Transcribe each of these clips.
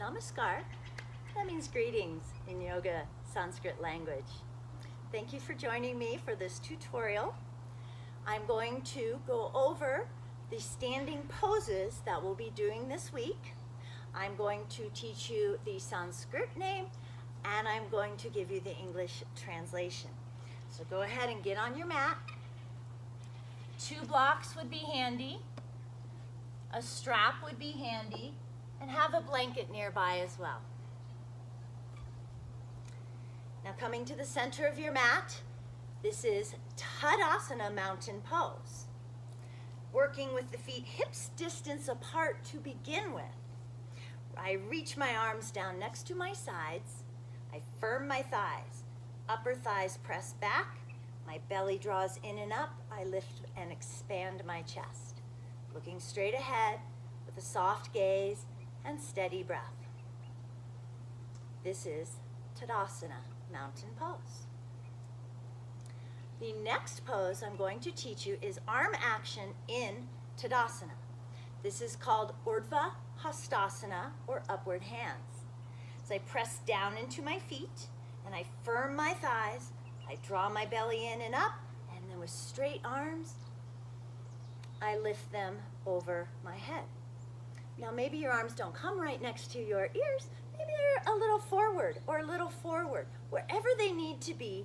Namaskar. That means greetings in yoga Sanskrit language. Thank you for joining me for this tutorial. I'm going to go over the standing poses that we'll be doing this week. I'm going to teach you the Sanskrit name, and I'm going to give you the English translation. So go ahead and get on your mat. 2 blocks would be handy. A strap would be handy, and have a blanket nearby as well. Now coming to the center of your mat, this is Tadasana mountain pose. Working with the feet hips distance apart to begin with. I reach my arms down next to my sides. I firm my thighs. Upper thighs press back. My belly draws in and up. I lift and expand my chest. Looking straight ahead with a soft gaze and steady breath. This is Tadasana, mountain pose. The next pose I'm going to teach you is arm action in Tadasana. This is called Urdhva Hastasana, or upward hands. So I press down into my feet and I firm my thighs. I draw my belly in and up, and then with straight arms, I lift them over my head. Now maybe your arms don't come right next to your ears. Maybe they're a little forward or a little forward. Wherever they need to be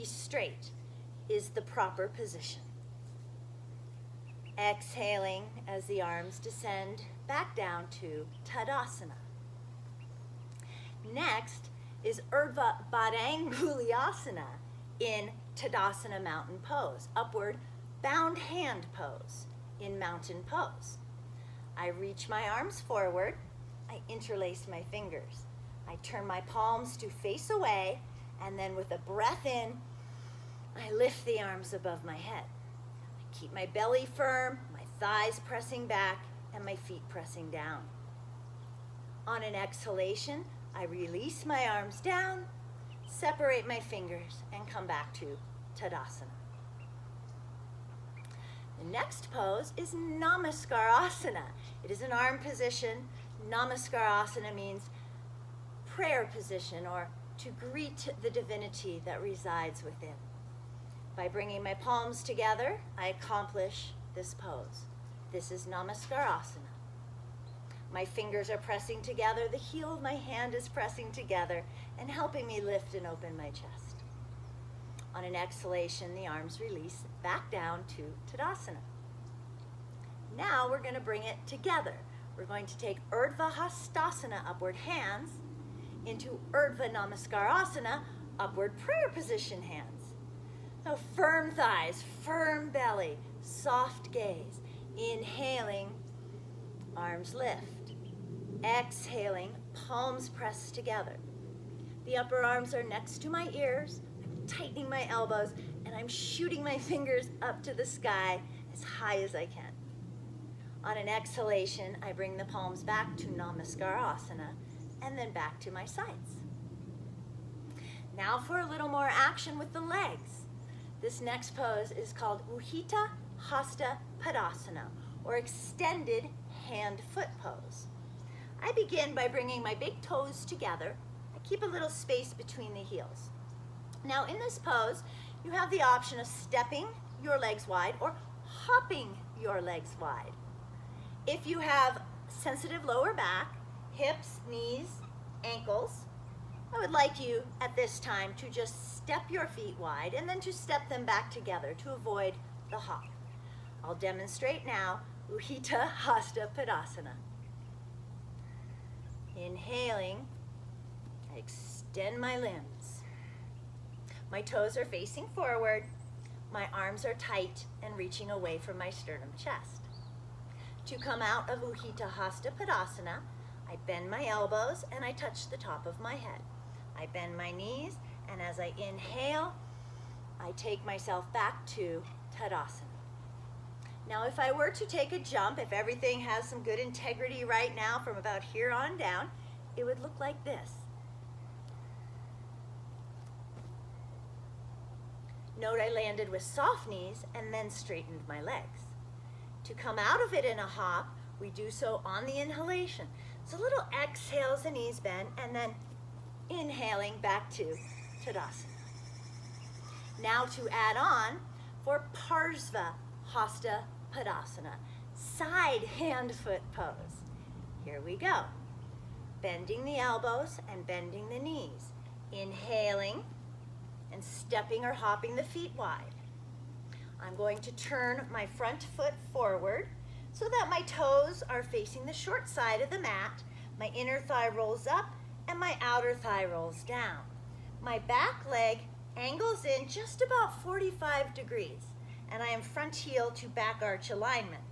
straight is the proper position. Exhaling as the arms descend back down to Tadasana. Next is Urdhva Badanguliasana in Tadasana mountain pose, upward bound hand pose in mountain pose. I reach my arms forward, I interlace my fingers. I turn my palms to face away, and then with a breath in, I lift the arms above my head. I keep my belly firm, my thighs pressing back, and my feet pressing down. On an exhalation, I release my arms down, separate my fingers, and come back to Tadasana. The next pose is NAMASKARASANA. It is an arm position. NAMASKARASANA means prayer position, or to greet the divinity that resides within. By bringing my palms together, I accomplish this pose. This is NAMASKARASANA. My fingers are pressing together, the heel of my hand is pressing together and helping me lift and open my chest. On an exhalation, the arms release back down to Tadasana. Now we're going to bring it together. We're going to take Urdhva Hastasana, upward hands, into Urdhva Namaskarasana, upward prayer position hands. So firm thighs, firm belly, soft gaze. Inhaling, arms lift. Exhaling, palms pressed together. The upper arms are next to my ears. I'm tightening my elbows, and I'm shooting my fingers up to the sky as high as I can. On an exhalation, I bring the palms back to Namaskarasana, and then back to my sides. Now for a little more action with the legs. This next pose is called UTTHITA, HASTA, PADOTTANASANA, or extended hand-foot pose. I begin by bringing my big toes together. I keep a little space between the heels. Now in this pose, you have the option of stepping your legs wide or hopping your legs wide. If you have sensitive lower back, hips, knees, ankles, I would like you at this time to just step your feet wide and then to step them back together to avoid the hop. I'll demonstrate now, UTTHITA, HASTA, PADOTTANASANA. Inhaling, I extend my limbs. My toes are facing forward. My arms are tight and reaching away from my sternum chest. To come out of UTTHITA, HASTA, PADOTTANASANA, I bend my elbows and I touch the top of my head. I bend my knees, and as I inhale, I take myself back to Tadasana. Now if I were to take a jump, if everything has some good integrity right now from about here on down, it would look like this. Note I landed with soft knees and then straightened my legs. To come out of it in a hop, we do so on the inhalation. So little exhales, the knees bend, and then inhaling back to Tadasana. Now to add on for PARSVA, HASTA, PADOTTANASANA, side hand-foot pose. Here we go. Bending the elbows and bending the knees. Inhaling and stepping or hopping the feet wide. I'm going to turn my front foot forward so that my toes are facing the short side of the mat. My inner thigh rolls up and my outer thigh rolls down. My back leg angles in just about 45 degrees, and I am front heel to back arch alignment.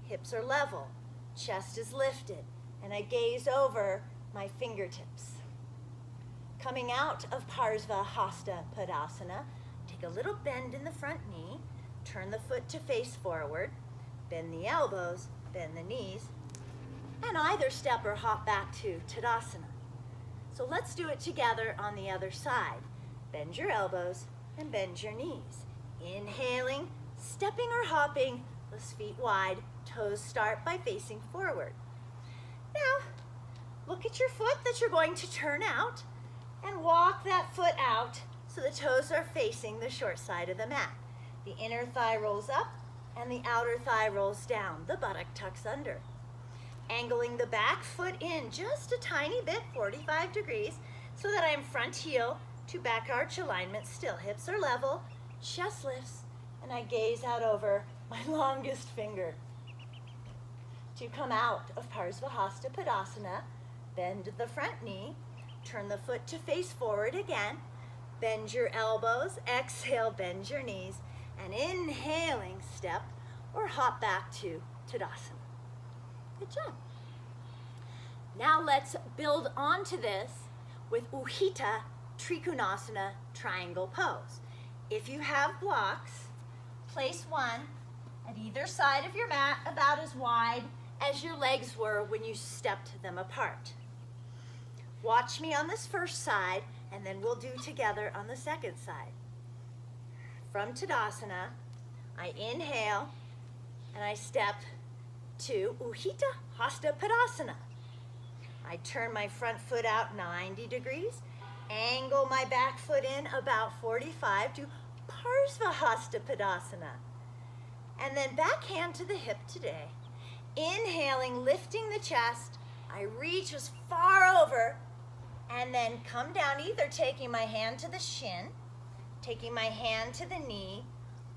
Hips are level, chest is lifted, and I gaze over my fingertips. Coming out of PARSVA, HASTA, PADOTTANASANA, take a little bend in the front knee, turn the foot to face forward, bend the elbows, bend the knees, and either step or hop back to Tadasana. So let's do it together on the other side. Bend your elbows and bend your knees. Inhaling, stepping or hopping, those feet wide, toes start by facing forward. Now, look at your foot that you're going to turn out and walk that foot out so the toes are facing the short side of the mat. The inner thigh rolls up and the outer thigh rolls down. The buttock tucks under. Angling the back foot in just a tiny bit, 45 degrees, so that I am front heel to back arch alignment still. Hips are level, chest lifts, and I gaze out over my longest finger. To come out of PARSVA, HASTA, PADOTTANASANA, bend the front knee, turn the foot to face forward again, bend your elbows, exhale, bend your knees, and inhaling, step or hop back to Tadasana. Good job. Now let's build onto this with UTTHITA, TRIKONASANA, triangle pose. If you have blocks, place one at either side of your mat about as wide as your legs were when you stepped them apart. Watch me on this first side, and then we'll do together on the second side. From Tadasana, I inhale, and I step to UTTHITA, HASTA, PADOTTANASANA. I turn my front foot out 90 degrees, angle my back foot in about 45 to PARSVA, HASTA, PADOTTANASANA. And then back hand to the hip today. Inhaling, lifting the chest, I reach as far over and then come down, either taking my hand to the shin, taking my hand to the knee,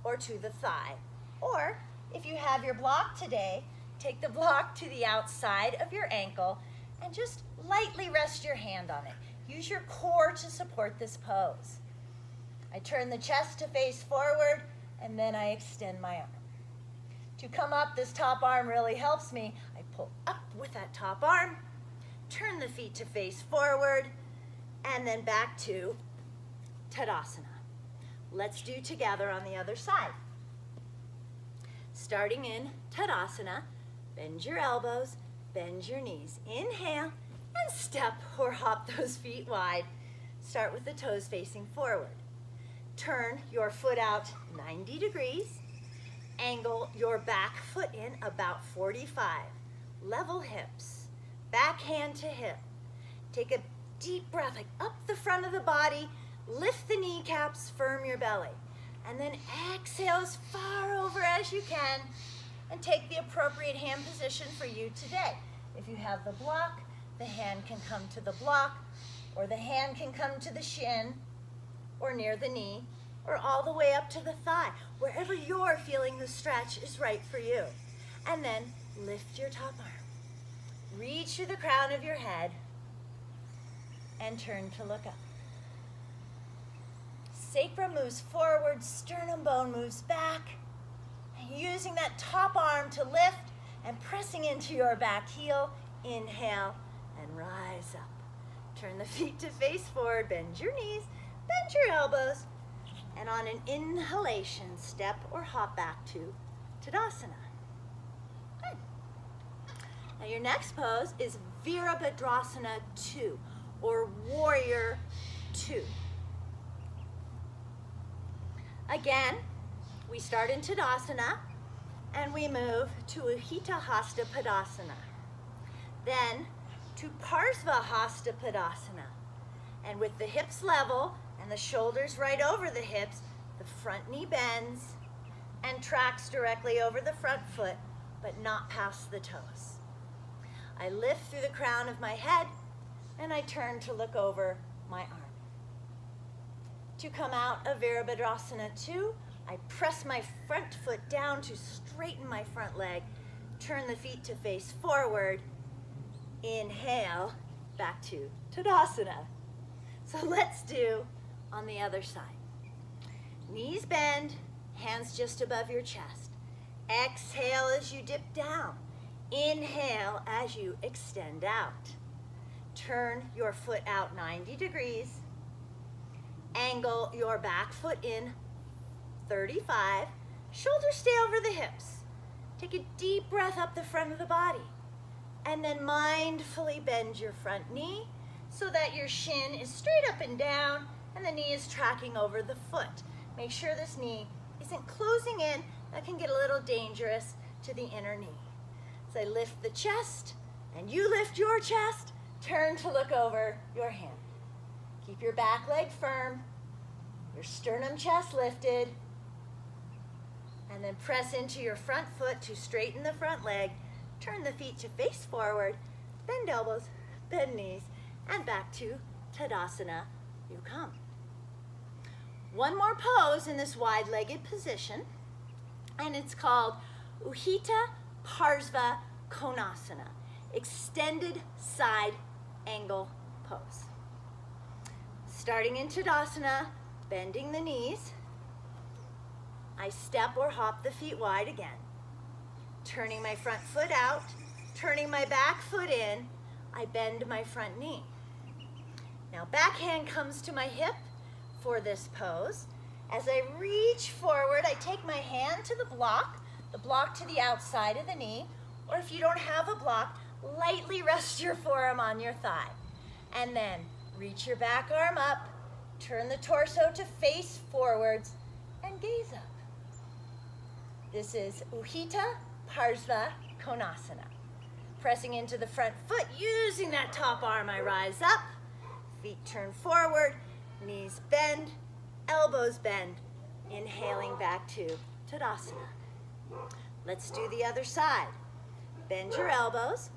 or to the thigh. Or if you have your block today, take the block to the outside of your ankle and just lightly rest your hand on it. Use your core to support this pose. I turn the chest to face forward, and then I extend my arm. To come up, this top arm really helps me. I pull up with that top arm, turn the feet to face forward, and then back to Tadasana. Let's do together on the other side. Starting in Tadasana, bend your elbows, bend your knees. Inhale, and step or hop those feet wide. Start with the toes facing forward. Turn your foot out 90 degrees. Angle your back foot in about 45. Level hips, back hand to hip. Take a deep breath, like up the front of the body. Lift the kneecaps, firm your belly. And then exhale as far over as you can and take the appropriate hand position for you today. If you have the block, the hand can come to the block, or the hand can come to the shin, or near the knee, or all the way up to the thigh. Wherever you're feeling the stretch is right for you. And then lift your top arm. Reach to the crown of your head and turn to look up. Sacrum moves forward, sternum bone moves back. And using that top arm to lift and pressing into your back heel, inhale and rise up. Turn the feet to face forward, bend your knees, bend your elbows, and on an inhalation, step or hop back to Tadasana. Good. Now your next pose is VIRABHADRASANA 2, or Warrior 2. Again, we start in Tadasana, and we move to UTTHITA, HASTA, PADOTTANASANA. Then to PARSVA HASTA PADOTTANASana. And with the hips level and the shoulders right over the hips, the front knee bends and tracks directly over the front foot, but not past the toes. I lift through the crown of my head and I turn to look over my arm. To come out of VIRABHADRASANA 2, I press my front foot down to straighten my front leg, turn the feet to face forward, inhale, back to Tadasana. So let's do on the other side. Knees bend, hands just above your chest. Exhale as you dip down. Inhale as you extend out. Turn your foot out 90 degrees. Angle your back foot in 35. Shoulders stay over the hips. Take a deep breath up the front of the body. And then mindfully bend your front knee so that your shin is straight up and down and the knee is tracking over the foot. Make sure this knee isn't closing in. That can get a little dangerous to the inner knee. So I lift the chest and you lift your chest. Turn to look over your hand. Keep your back leg firm, your sternum chest lifted, and then press into your front foot to straighten the front leg. Turn the feet to face forward, bend elbows, bend knees, and back to Tadasana you come. One more pose in this wide-legged position, and it's called UTTHITA PARSVA KONASANA, extended side angle pose. Starting in Tadasana, bending the knees, I step or hop the feet wide again. Turning my front foot out, turning my back foot in, I bend my front knee. Now back hand comes to my hip for this pose. As I reach forward, I take my hand to the block to the outside of the knee, or if you don't have a block, lightly rest your forearm on your thigh. And then reach your back arm up, turn the torso to face forwards, and gaze up. This is UTTHITA PARSVA KONASANA. Pressing into the front foot, using that top arm, I rise up, feet turn forward, knees bend, elbows bend, inhaling back to Tadasana. Let's do the other side. Bend your elbows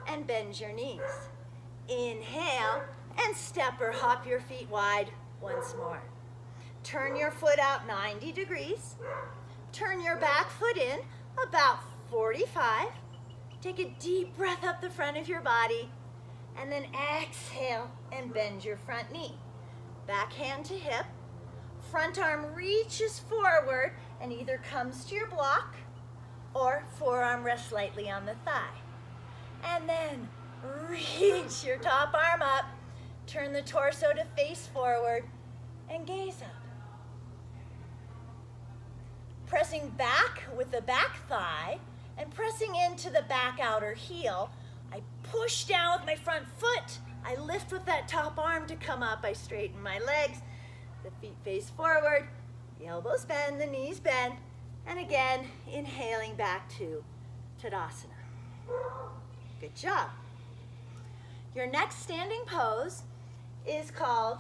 and bend your knees. Inhale and step or hop your feet wide once more. Turn your foot out 90 degrees. Turn your back foot in about 45. Take a deep breath up the front of your body and then exhale and bend your front knee. Back hand to hip. Front arm reaches forward and either comes to your block or forearm rests lightly on the thigh. And then reach your top arm up, turn the torso to face forward, and gaze up. Pressing back with the back thigh and pressing into the back outer heel, I push down with my front foot. I lift with that top arm to come up. I straighten my legs, the feet face forward, the elbows bend, the knees bend, and again, inhaling back to Tadasana. Good job. Your next standing pose is called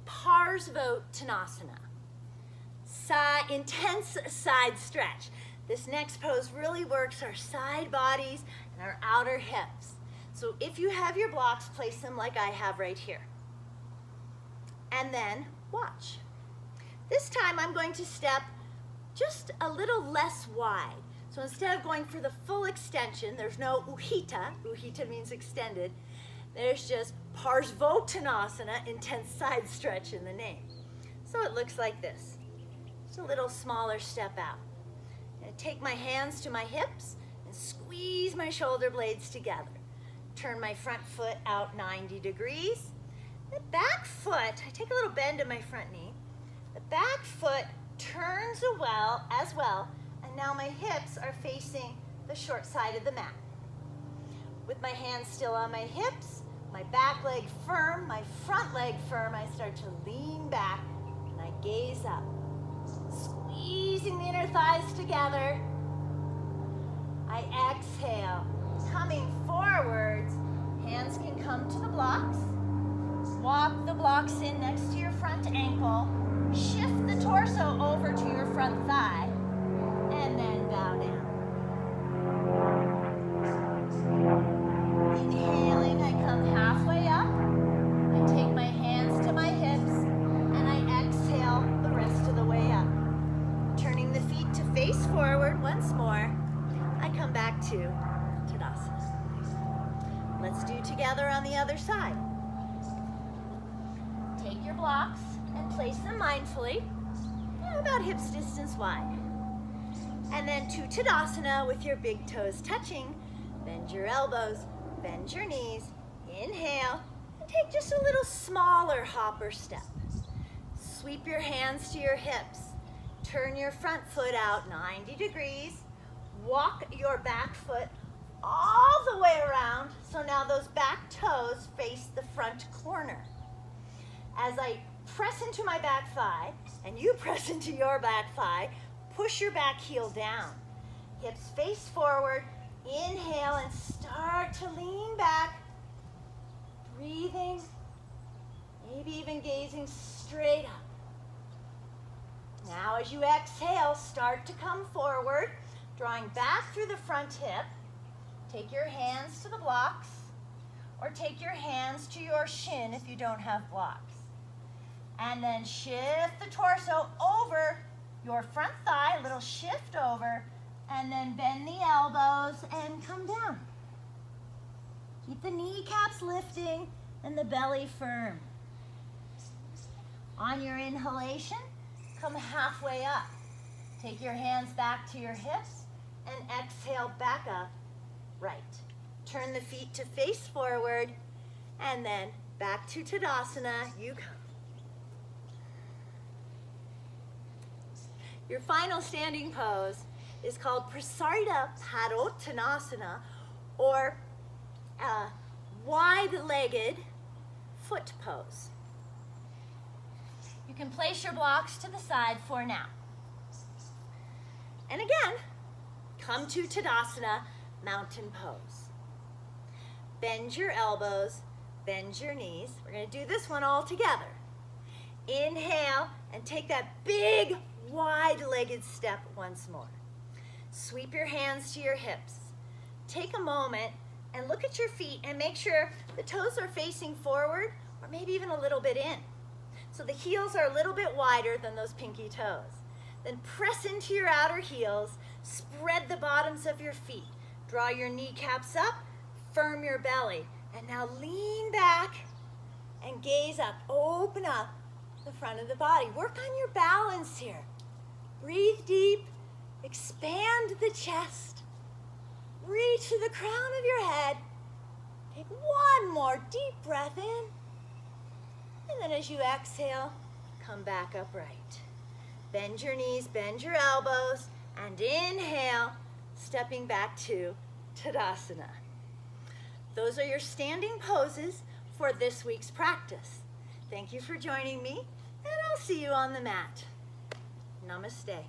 PARSVOTTANASANA. Intense side stretch. This next pose really works our side bodies and our outer hips. So if you have your blocks, place them like I have right here. And then watch. This time I'm going to step just a little less wide. So instead of going for the full extension, there's no UTTHITA. UTTHITA means extended. There's just PARSVOTTANASANA, intense side stretch in the name. So it looks like this. Just a little smaller step out. And take my hands to my hips and squeeze my shoulder blades together. Turn my front foot out 90 degrees. The back foot, I take a little bend in my front knee. The back foot turns as well, and now my hips are facing the short side of the mat. With my hands still on my hips, my back leg firm, my front leg firm, I start to lean back and I gaze up. Squeezing the inner thighs together. I exhale once more, I come back to Tadasana. Let's do together on the other side. Take your blocks and place them mindfully, about hips distance wide. And then to Tadasana with your big toes touching. Bend your elbows, bend your knees, inhale, and take just a little smaller hopper step. Sweep your hands to your hips. Turn your front foot out 90 degrees. Walk your back foot all the way around, so now those back toes face the front corner. As I press into my back thigh, and you press into your back thigh, push your back heel down. Hips face forward, inhale and start to lean back, breathing, maybe even gazing straight up. Now as you exhale, start to come forward, drawing back through the front hip. Take your hands to the blocks, or take your hands to your shin if you don't have blocks. And then shift the torso over your front thigh, a little shift over, and then bend the elbows and come down. Keep the kneecaps lifting and the belly firm. On your inhalation, come halfway up. Take your hands back to your hips and exhale back up, right. Turn the feet to face forward and then back to Tadasana, you come. Your final standing pose is called PRASARITA PADOTTANASANA, or wide-legged foot pose. You can place your blocks to the side for now. And again, come to Tadasana, mountain pose. Bend your elbows, bend your knees. We're going to do this one all together. Inhale and take that big wide-legged step once more. Sweep your hands to your hips. Take a moment and look at your feet and make sure the toes are facing forward or maybe even a little bit in. So the heels are a little bit wider than those pinky toes. Then press into your outer heels, spread the bottoms of your feet. Draw your kneecaps up, firm your belly. And now lean back and gaze up. Open up the front of the body. Work on your balance here. Breathe deep, expand the chest, reach to the crown of your head. Take one more deep breath in, and then as you exhale, come back upright. Bend your knees, bend your elbows, and inhale, stepping back to Tadasana. Those are your standing poses for this week's practice. Thank you for joining me, and I'll see you on the mat. Namaste.